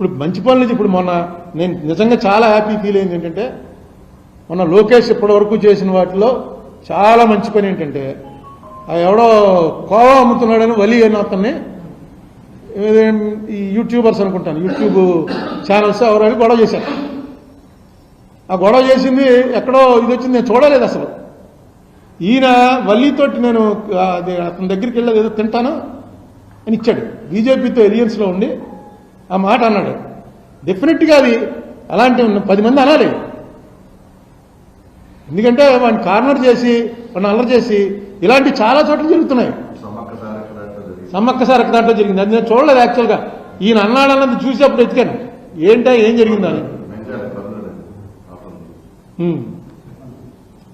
ఇప్పుడు మంచి పనులు ఇప్పుడు మొన్న నేను నిజంగా చాలా హ్యాపీ ఫీల్ అయింది ఏంటంటే మొన్న లోకేష్ ఇప్పటివరకు చేసిన వాటిలో చాలా మంచి పని ఏంటంటే ఎవడో కోవా అమ్ముతున్నాడని వలి అయిన అతన్ని ఈ యూట్యూబర్స్ అనుకుంటాను యూట్యూబ్ ఛానల్స్ ఎవరైనా గొడవ చేశారు. ఆ గొడవ చేసింది ఎక్కడో ఇది వచ్చింది నేను చూడలేదు అసలు. ఈయన వల్లితోటి నేను అతని దగ్గరికి వెళ్ళేది ఏదో తింటాను అని ఇచ్చాడు. బీజేపీతో ఎలియన్స్లో ఉండి ఆ మాట అన్నాడు. డెఫినెట్గా అది అలాంటి 10 మంది అనాలి. ఎందుకంటే వాడిని కార్నర్ చేసి వాడిని అల్లరి చేసి ఇలాంటి చాలా చోట్ల జరుగుతున్నాయి. సమ్మక్క సారక్క దాంట్లో జరిగింది. అది నేను చూడలేదు యాక్చువల్గా. ఈయన అన్నాడన్నది చూసి అప్పుడు ఎత్తికాను ఏంటో ఏం జరిగిందని.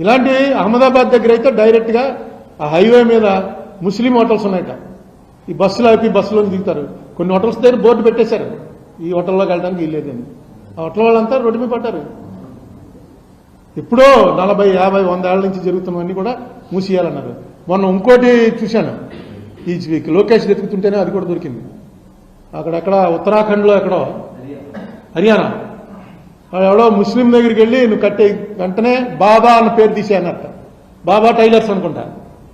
ఇలాంటి అహ్మదాబాద్ దగ్గర అయితే డైరెక్ట్గా ఆ హైవే మీద ముస్లిం హోటల్స్ ఉన్నాయట. ఈ బస్సులు ఆపి బస్సులో దిగుతారు. కొన్ని హోటల్స్ దగ్గర బోర్డు పెట్టేశారు ఈ హోటల్లోకి వెళ్ళడానికి వీల్లేదని. ఆ హోటల్ వాళ్ళంతా రోడ్డు మీద పడ్డారు. ఎప్పుడో 40, 50, 100 ఏళ్ల నుంచి జరుగుతున్నవన్నీ కూడా మూసేయాలన్నారు. మొన్న ఇంకోటి చూశాను ఈ లోకేష్ వెతుకుతుంటేనే అది కూడా దొరికింది. అక్కడెక్కడ ఉత్తరాఖండ్లో ఎక్కడో హర్యానా ఎవడో ముస్లిం దగ్గరికి వెళ్ళి నువ్వు కట్టే వెంటనే బాబా అన్న పేరు తీసేయన్నట్ట. బాబా టైలర్స్ అనుకుంటా.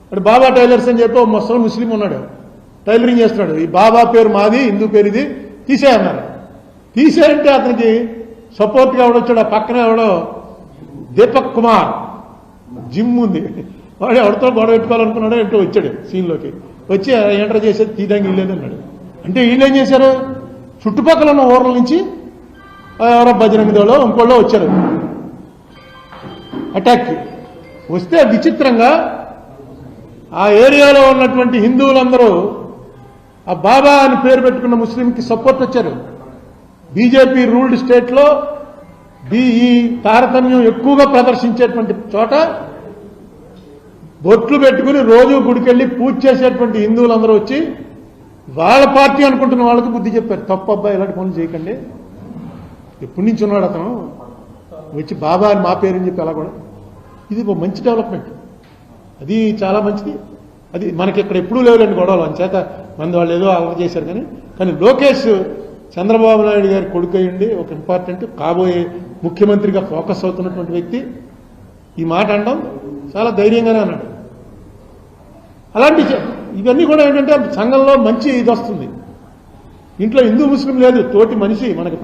అంటే బాబా టైలర్స్ అని చెప్పి ముస్లిం ఉన్నాడు టైలరింగ్ చేస్తున్నాడు. ఈ బాబా పేరు మాది హిందూ పేరు ఇది తీసేయన్నారు. తీసేయంటే అతనికి సపోర్ట్గా ఎవడొచ్చాడు. ఆ పక్కన ఎవడో దీపక్ కుమార్ జిమ్ ఉంది వాడు ఎవరితో గొడవ పెట్టుకోవాలనుకున్నాడో ఏంటో వచ్చాడు సీన్లోకి. వచ్చి ఎంటర్ చేసేది తీయడానికి వీల్లేదు అన్నాడు. అంటే వీళ్ళు ఏం చేశారు చుట్టుపక్కల ఉన్న ఊర్ల నుంచి ఎవరో బజరంగ దళో ఇంకోళ్ళో వచ్చారు అటాక్కి. వస్తే విచిత్రంగా ఆ ఏరియాలో ఉన్నటువంటి హిందువులందరూ ఆ బాబా అని పేరు పెట్టుకున్న ముస్లింకి సపోర్ట్ వచ్చారు. బీజేపీ రూల్డ్ స్టేట్లో ఈ తారతమ్యం ఎక్కువగా ప్రదర్శించేటువంటి చోట బొట్లు పెట్టుకుని రోజు గుడికెళ్ళి పూజ చేసేటువంటి హిందువులందరూ వచ్చి వాళ్ళ పార్టీ అనుకుంటున్న వాళ్ళకి బుద్ధి చెప్పారు. తప్పు అబ్బాయి ఇలాంటి పనులు చేయకండి. ఎప్పటి నుంచి ఉన్నాడు అతను వచ్చి బాబా అని మా పేరు అని చెప్పి అలా కూడా. ఇది ఒక మంచి డెవలప్మెంట్. అది చాలా మంచిది. అది మనకి ఇక్కడ ఎప్పుడూ లేవులేండి గొడవలు. అంచేత మంది వాళ్ళు ఏదో అలవాటు చేశారు. కానీ లోకేష్ చంద్రబాబు నాయుడు గారి కొడుకు అయ్యండి ఒక ఇంపార్టెంట్ కాబోయే ముఖ్యమంత్రిగా ఫోకస్ అవుతున్నటువంటి వ్యక్తి ఈ మాట అనడం చాలా ధైర్యంగానే అన్నాడు. అలాంటి ఇవన్నీ కూడా ఏంటంటే సంఘంలో మంచి ఇది వస్తుంది. ఇంట్లో హిందూ ముస్లిం లేదు తోటి మనిషి మనకి